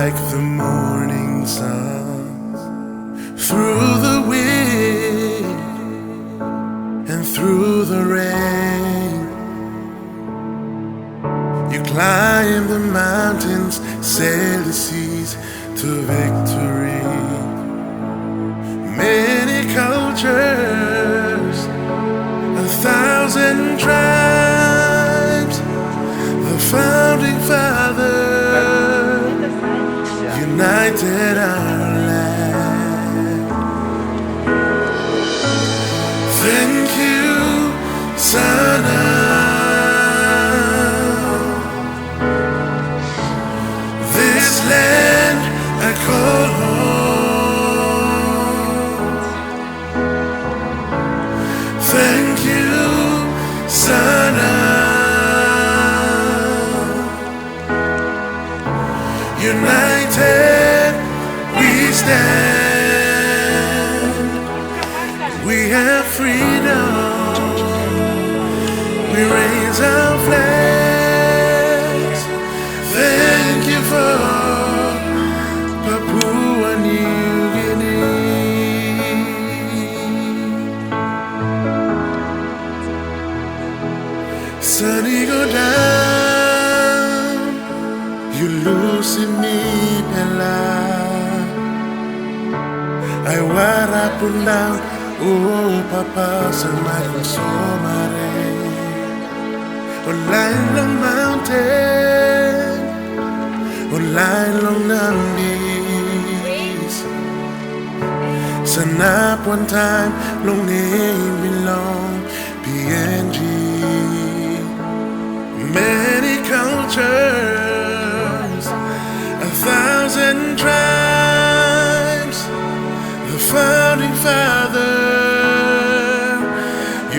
like the morning sun through the wind and through the rain. You climb the mountains, sail the seas to victory. Many cultures, 1,000 tribes, the founding father united our land. Thank you, Son of this land I call home. Thank you, Son of united we stand. We have freedom. We raise our flags. Thank you for Papua New Guinea. Sunny go down, you lose in me pela. I wara pun down, oh papa semakin Somare. Online long mountain, online long Nambis. Sanap one time, long name belong PNG. Many cultures, 1,000 tribes, the founding father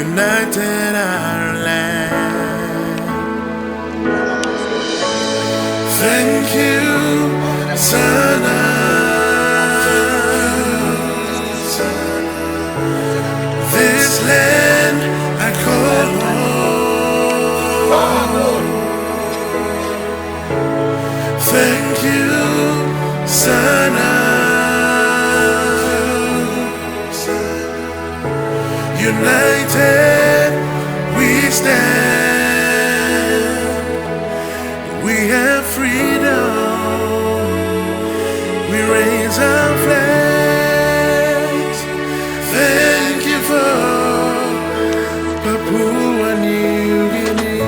united our land. Thank you, Son of this land I call home. Thank you, Son of united we stand. We have freedom. We raise our flags. Thank you for Papua New Guinea.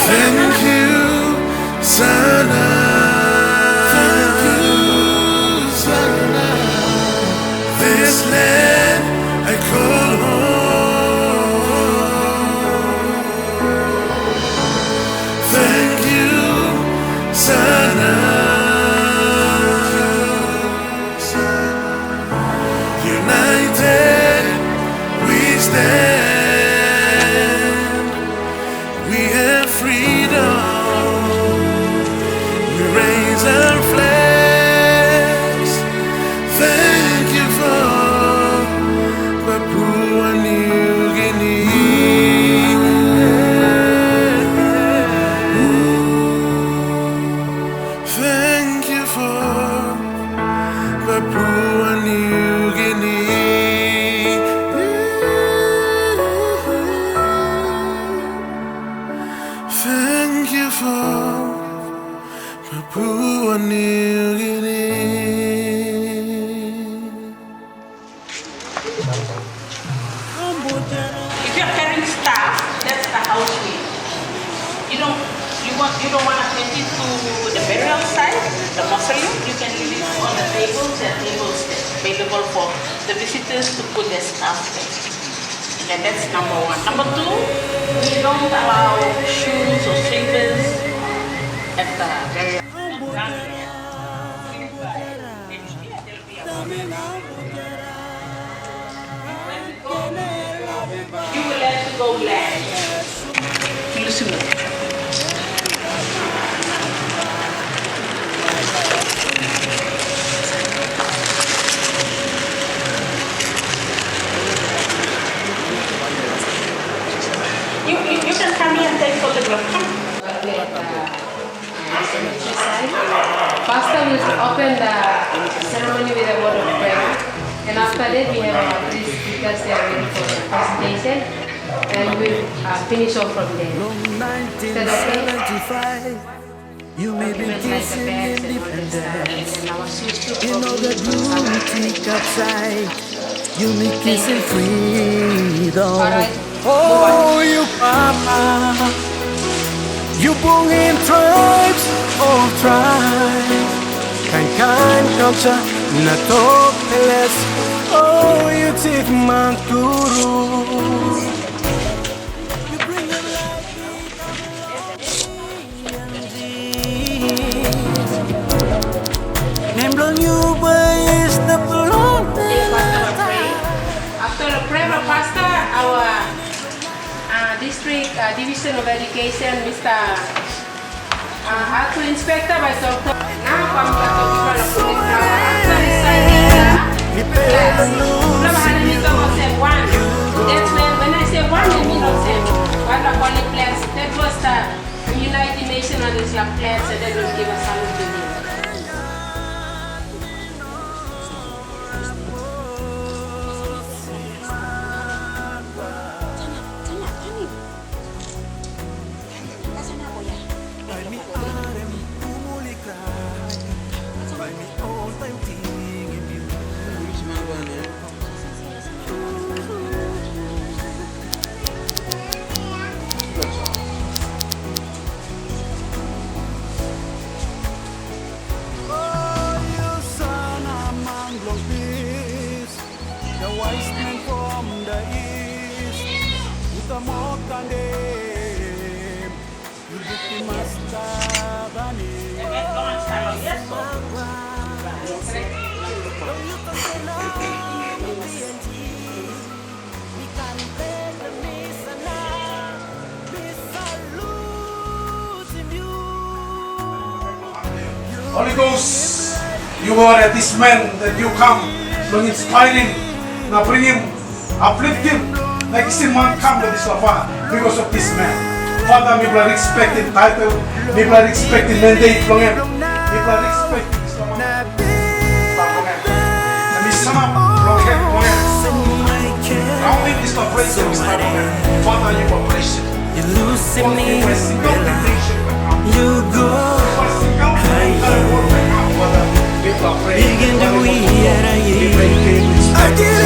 Thank you, Son of this land I call home. Thank you, Son of united we stand. We have freedom. We raise our flags. Thank you for Papua New Guinea. Thank you for Papua New Guinea. Thank you for Papua New Guinea. If you're carrying staff, that's the house way. You don't want to take it to the burial site, the mausoleum. You can leave it on the tables and tables available for the visitors to put their stuff there. And that's number one. Number two, we don't allow shoes or slippers at the burial. You will have to go last. Listen. You can come here and take photograph. Pastor will open the ceremony with a word of prayer, and after that we have our three speakers they are ready for the presentation, and we'll finish off from there. Is that okay? You may be kissing independence. You know the beauty outside. You may kissing freedom. Oh, you mama, you born in tribes of tribes. Kind culture, not hopeless. Oh, you take my guru. You bring the light. Name blown you by the blown. After the prayer, Pastor, our district division of education, Mr. Actual Inspector by Dr. Now come to the people of after reciting the one. That's when I say one, I mean not say what the holy plans. That was the United Nations and Islam plans, and that will give us salute to him. Holy Ghost, you are this man that you come, long inspiring, now bring him, uplift him, like this man come with this lava because of this man. Father, people are expecting title, people are expecting mandate from him, people are expecting this lava. And we sum up from him, rounding this lava, Father, you are blessed. You lose me, you go. Begin to wear a year. I did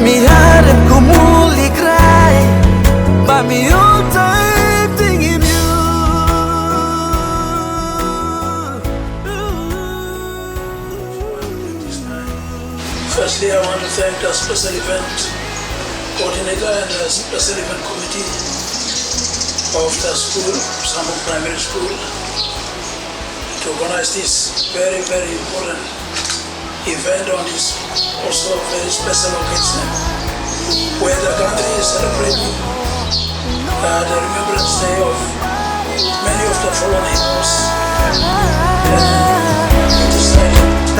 me hard and kumuli cry, but me all time thinking you. Firstly, I want to thank the special event coordinator and the special event committee of the school, Kusambuk Primary School, to organize this very, very important event on this also very special occasion where the country is celebrating the Remembrance Day of many of the fallen heroes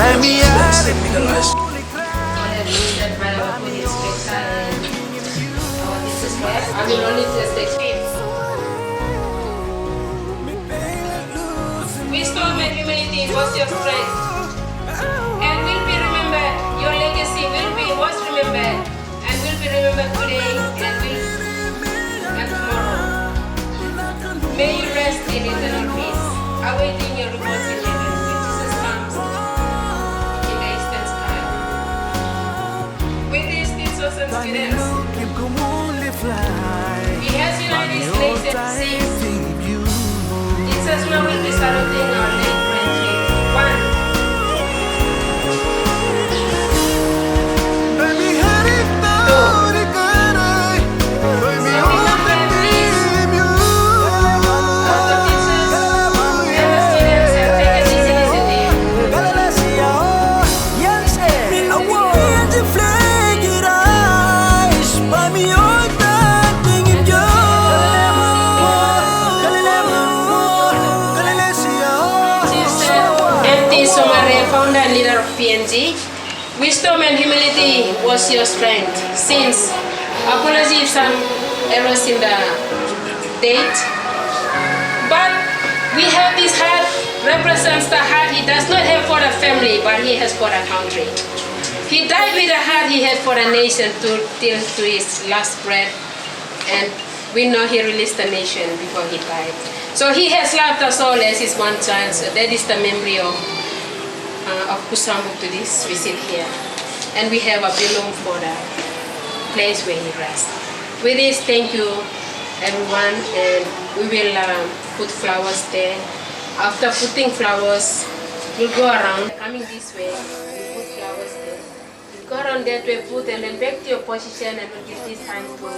and decided to legalize. I will only just explain. Wisdom and humility was your strength, and will be remembered. Your legacy was remembered, and will be remembered today and tomorrow. May you rest in eternal peace, awaiting your rewards in heaven when Jesus comes in the eastern sky. With these deeds of confidence, He has united saluting our late friends with one. Somare, founder and leader of PNG. Wisdom and humility was your strength. Since apology if some errors in the date. But we have this heart, represents the heart he does not have for the family, but he has for the country. He died with the heart he had for the nation till to his last breath. And we know he released the nation before he died. So he has loved us all as his one child. So that is the memory of Kusambuk to this visit here. And we have a balloon for the place where he rests. With this, thank you everyone, and we will put flowers there. After putting flowers, we'll go around. Coming this way, we'll put flowers there. We'll go around that way, put, and then back to your position, and we'll give this time to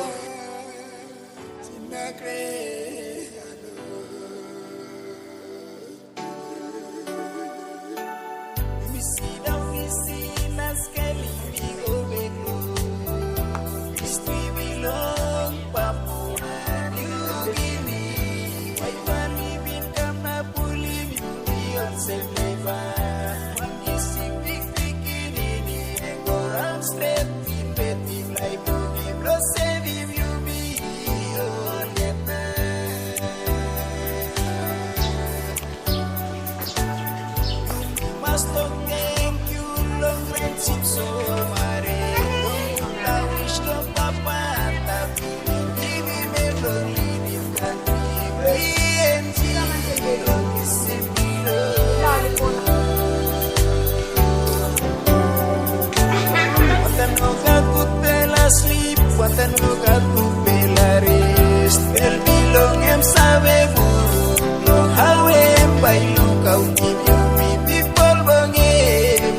sleep, watan lugar tu pelaris, el bilong em sabe buru, lo hawe em bailu kau nibiu mi people bange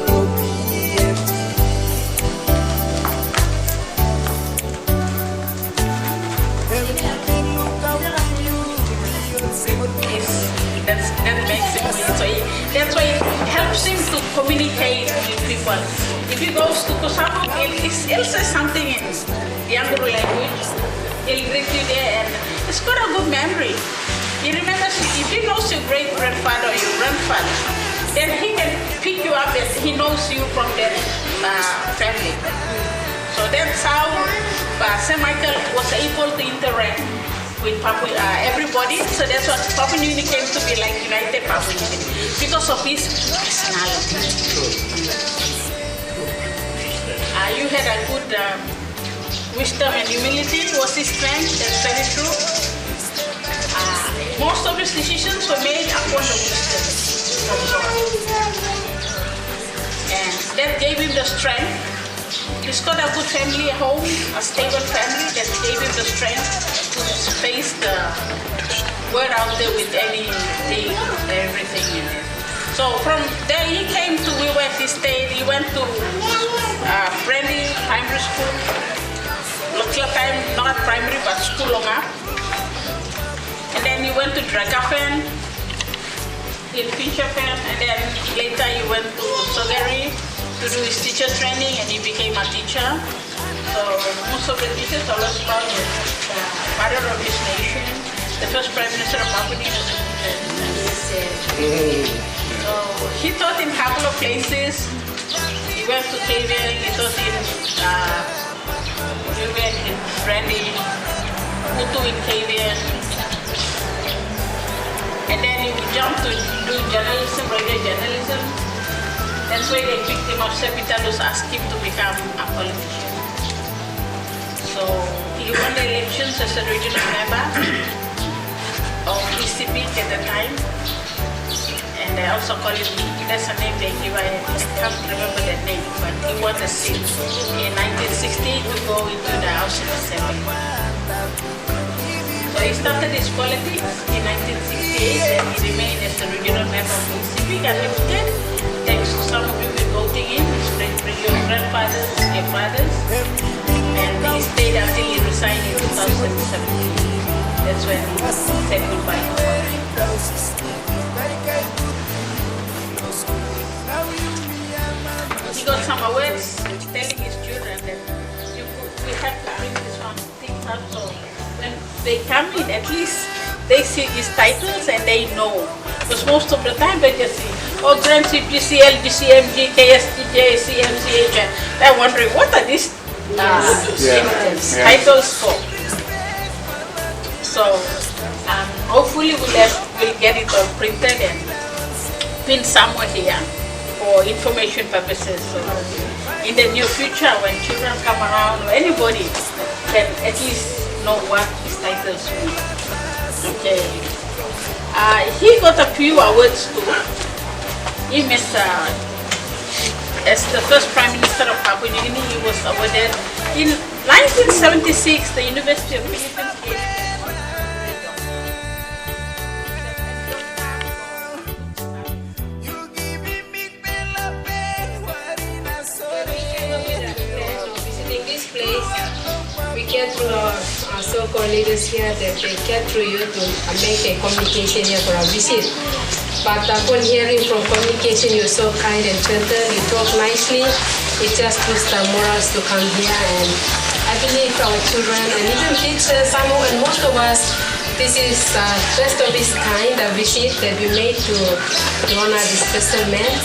PNG. Em bilu kau nibiu that makes him weird. So that's why it helps him to communicate with people. If he goes to Kusambuk, he'll say something in Yanguru language. He'll greet you there, and it's got a good memory. He remembers, if he knows your great-grandfather or your grandfather, then he can pick you up and he knows you from that family. So that's how St. Michael was able to interact with everybody. So that's what Papua New Guinea came to be like United Papua New Guinea, because of his personality. You had a good wisdom and humility was his strength. That's very true. Most of his decisions were made upon the wisdom from God, and that gave him the strength. He's got a good family at home, a stable family that gave him the strength to face the world out there with anything, everything in it. So from there he came to where he stayed. He went to Friendly Primary School. Local time, not primary but school longa. And then he went to Dragafen in Finchafen, and then later he went to Somare to do his teacher training, and he became a teacher. So most of the teachers always about the father of his nation, the first Prime Minister of Papua New Guinea. So he taught in a couple of places. He went to KVN, he taught in Friendly, Utu in KVN. And then he jumped to do journalism, radio journalism. That's why they picked him up. Sepitalus asked him to become a politician. So he won the elections as a regional member of ECP at the time. And they also call it, that's a name they give, I can't remember that name, but he won the seat in 1960 to go into the House of Assembly. So He started his politics in 1968 and he remained as the regional member of Kusambuk unlimited. Thanks to some of you voting in, your grandfathers, your fathers. And he stayed until he resigned in 2017. That's when he said goodbye to Somare. He got some awards telling his children that we have to bring this one thing up so when they come in, at least they see these titles and they know. Because most of the time they just see, oh, Grand CPC, LGCMG, KSTJ, CMCH, and they're wondering what are these titles for. So hopefully we'll get it all printed and pinned somewhere here for information purposes. So in the near future, when children come around or anybody can at least know what his titles mean. Okay. He got a few awards too. He met as the first Prime Minister of Papua New Guinea. He was awarded in 1976. The University of Philippines gave we get through our so-called leaders here that they get through you to make a communication here for our visit. But upon hearing from communication, you're so kind and gentle, you talk nicely, it just boosts our morals to come here. And I believe our children and even teachers, some and most of us, this is best of its kind, a visit that we made to honor this special man,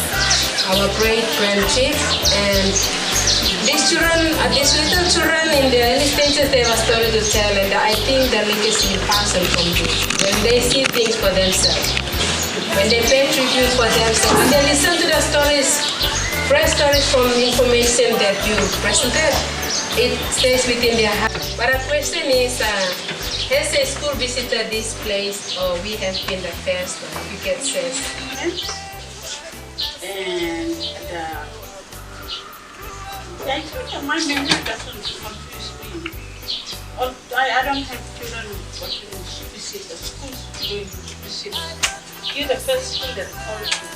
our great grand chief. And these children, these little children in the early stages, they have a story to tell, and I think the legacy will pass on from you. When they see things for themselves, when they pay tribute for themselves, when they listen to the stories, fresh stories from information that you presented, it stays within their heart. But the question is, has a school visited this place, or we have been the first, if you get sense? And I think my memory doesn't confuse me. I don't have children watching visit the schools going to visit. You're the first school that calls me.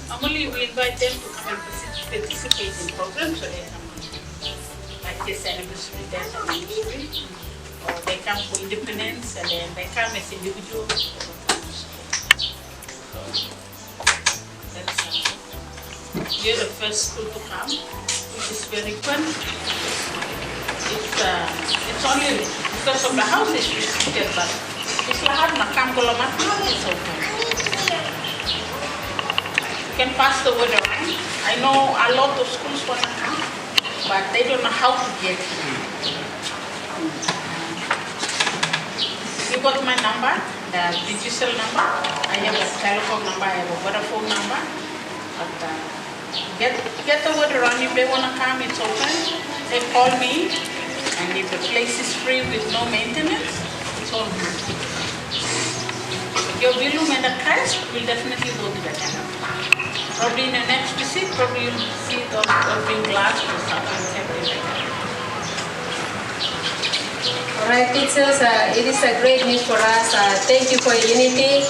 Normally we invite them to come and participate in programs, so they come like this anniversary, that anniversary, or they come for independence and then they come as individuals. You're the first school to come, which is very fun. It's only because of the house is restricted, but it's lahat makam kalau makan it's open. You can pass the word around. I know a lot of schools want to come, but they don't know how to get here. You got my number, the digital number. I have a telephone number, I have a Vodafone number. But, get the word around. If they want to come, it's open. They call me, and if the place is free with no maintenance, it's all good. Your Vilum and the Christ will definitely go to the camp. Probably in the next visit, probably you'll see it or bring glass or something like that. Alright, teachers, it is a great news for us. Thank you for your unity.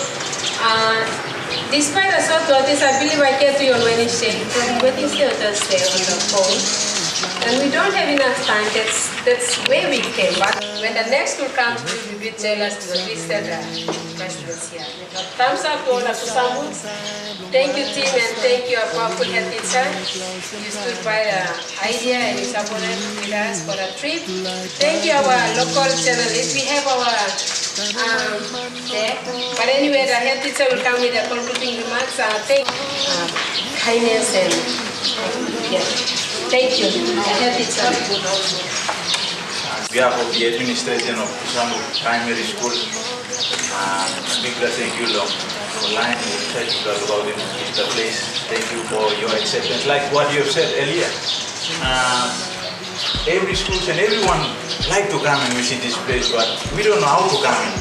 Despite the short notice, I believe I came to you on Wednesday or Thursday on the phone. And we don't have enough time, that's where we came. But when the next school comes, we will tell us because we said questions here. Thumbs up to all the Kusambuk. Thank you team and thank you our powerful head teacher. You stood by the idea and you supported with us for the trip. Thank you our local journalists. We have our there. But anyway, the head teacher will come with the concluding remarks. Thank kindness and yeah. Thank you. The head teacher. On behalf of the administration of Kusambuk Primary School, big thank you Long for line to talk about the place. Thank you for your acceptance. Like what you have said earlier, every school and everyone like to come and visit this place, but we don't know how to come in.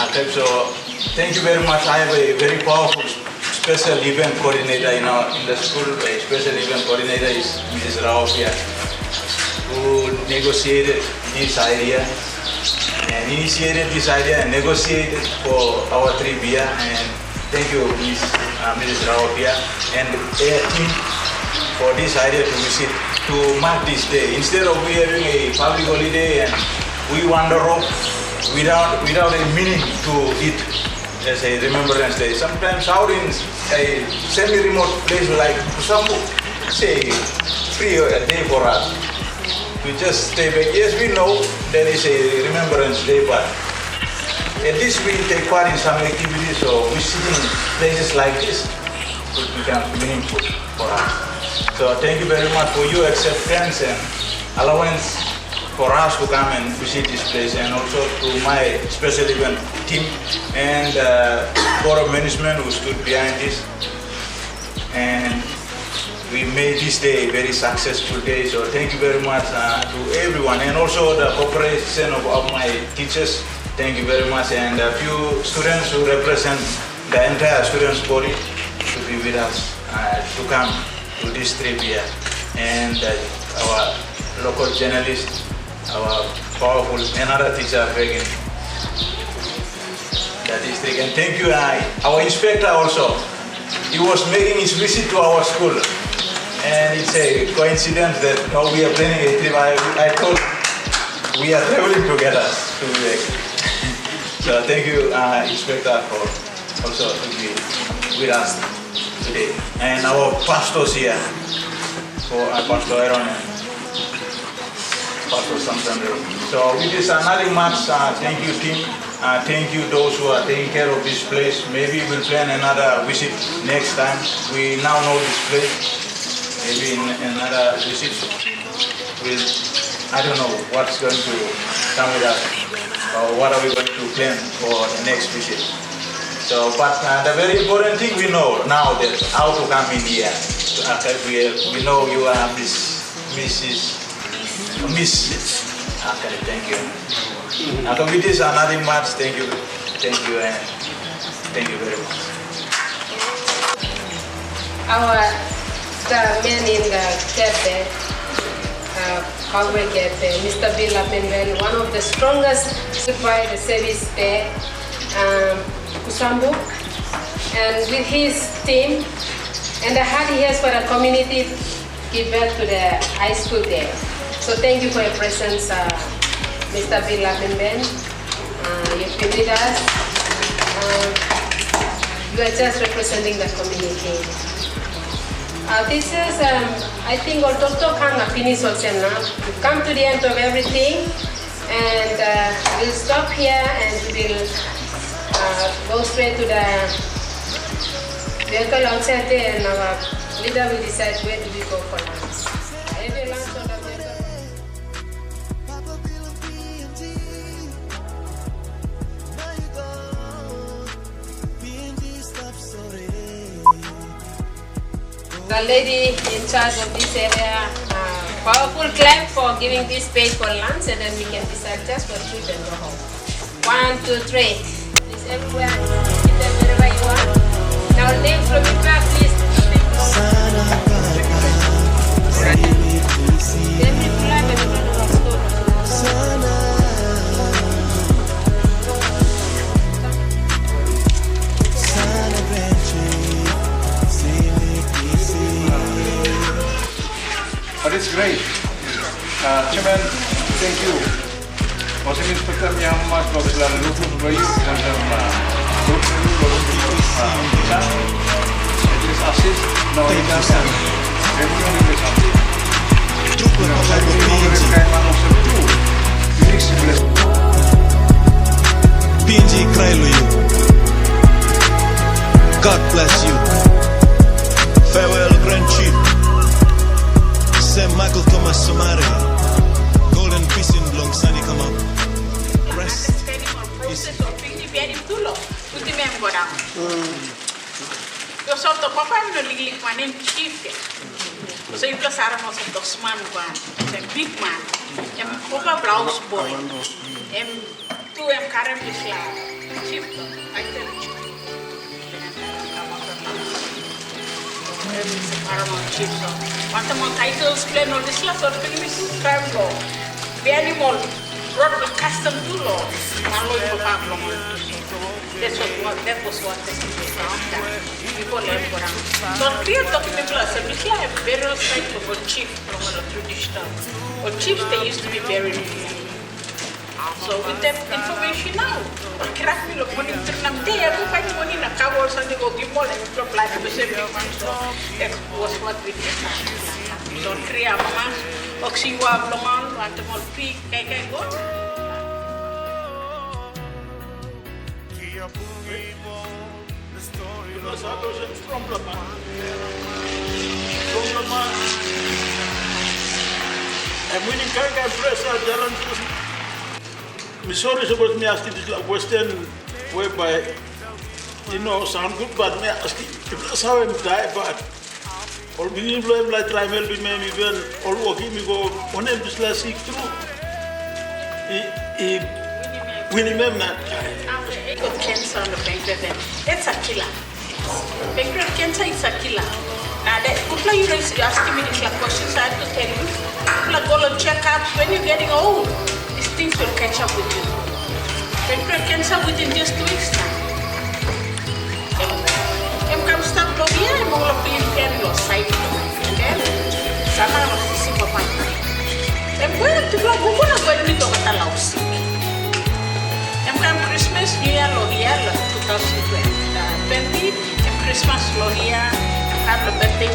Okay, so thank you very much. I have a very powerful special event coordinator in the school. A special event coordinator is Mrs. Rao here, who negotiated this idea and initiated this idea and negotiated for our trip here. And thank you, Mrs. Rawapia and their team for this idea to visit, to mark this day. Instead of we having a public holiday and we wander off without a meaning to it as a remembrance day. Sometimes out in a semi-remote place like Kusambuk, say free a day for us. We just stay back. Yes, we know there is a remembrance day, but at least we take part in some activities or visiting places like this would become meaningful for us. So thank you very much for your acceptance and allowance for us to come and visit this place, and also to my special event team and board of management who stood behind this. And we made this day a very successful day. So thank you very much to everyone, and also the cooperation of my teachers. Thank you very much, and a few students who represent the entire students' body to be with us to come to this trip here, and our local journalists, our powerful another teacher back in the district. And thank you, our inspector also. He was making his visit to our school, and it's a coincidence that now we are planning a trip. I thought we are traveling together to be back. So thank you, inspector, for also to be with us today, and our pastors here, for Pastor Aaron and Pastor Samson. So with this nothing much, thank you team, thank you those who are taking care of this place. Maybe we'll plan another visit next time. We now know this place. Maybe in another visit, I don't know what's going to come with us, or what are we going to plan for the next visit. So, but the very important thing we know now that how to come in here. We know you are Miss. Okay, thank you. After with this, nothing much. Thank you, and thank you very much. The man in the cafe, Congress Cafe, Mr. Bill Lapinben, one of the strongest by the service there, Kusambuk, and with his team, and the heart he has for the community, give back to the high school there. So thank you for your presence, Mr. Bill Lapinben. You've been with us. You are just representing the community. This is, I think, Dr. Kang finished also now. We've come to the end of everything, and we'll stop here and we'll go straight to the vehicle outside there, and our leader will decide where do we go for lunch. Every lunch on the vehicle. The lady in charge of this area, powerful clap for giving this space for lunch, and then we can decide just for food and go home. 1, 2, 3. Please everywhere, sit there wherever you are. Now names from the back, please. Every clap, everybody was But it's great. Chairman, thank you. Masih Inspektor yang mas kalau selalu lupa bayi dalam grup kita, itu asis, nawa kita, everyone in the country. Kita saya mengirimkan manusia itu, ini sebelah. PNG cry to you. God bless you. Farewell, Grand Chief. St. Michael Thomas Somare. Golden peace in Long Sunny come up. Rest. Eu só tô papai no lili com a nem chief. So you plus are most of those man one, the big man. Papa blouse boy. Two currently fly. Chief, I tell you. Paramount Chief. So, what about titles, plan, all this stuff, or crime law, the animal, brought the custom to law, that was what the people learned for them. So, clear document class, and we have various types of chief from the traditional, or chiefs, they used to be buried in the so with that information now, crack me look money to them. They have to find money in a cover and they go give more and apply to the same thing. So that was what we did. So create a mass, oxywa, bloman, want to more peak, kai go. Because I was a problem. I'm winning Kaka press at Jalan. Sorry about me asking this question whereby, sound good, but me asking, that's how I'm die, but all being blame like trial be me even all working me go on him just last seek through. He winning them not. Got cancer on the pancreas, that's a killer. Pancreatic cancer is a killer. Now, you asking me these questions, I have to tell you, people go on checkups when you're getting old. Things will catch up with you. Pancreatic cancer within just 2 weeks time. I'm going to start looking at all of the internal side. And then, some of the simple part. I'm going to go and meet over the house. I'm going to Christmas, New Year, 2020. And Christmas, Loria, have the birthday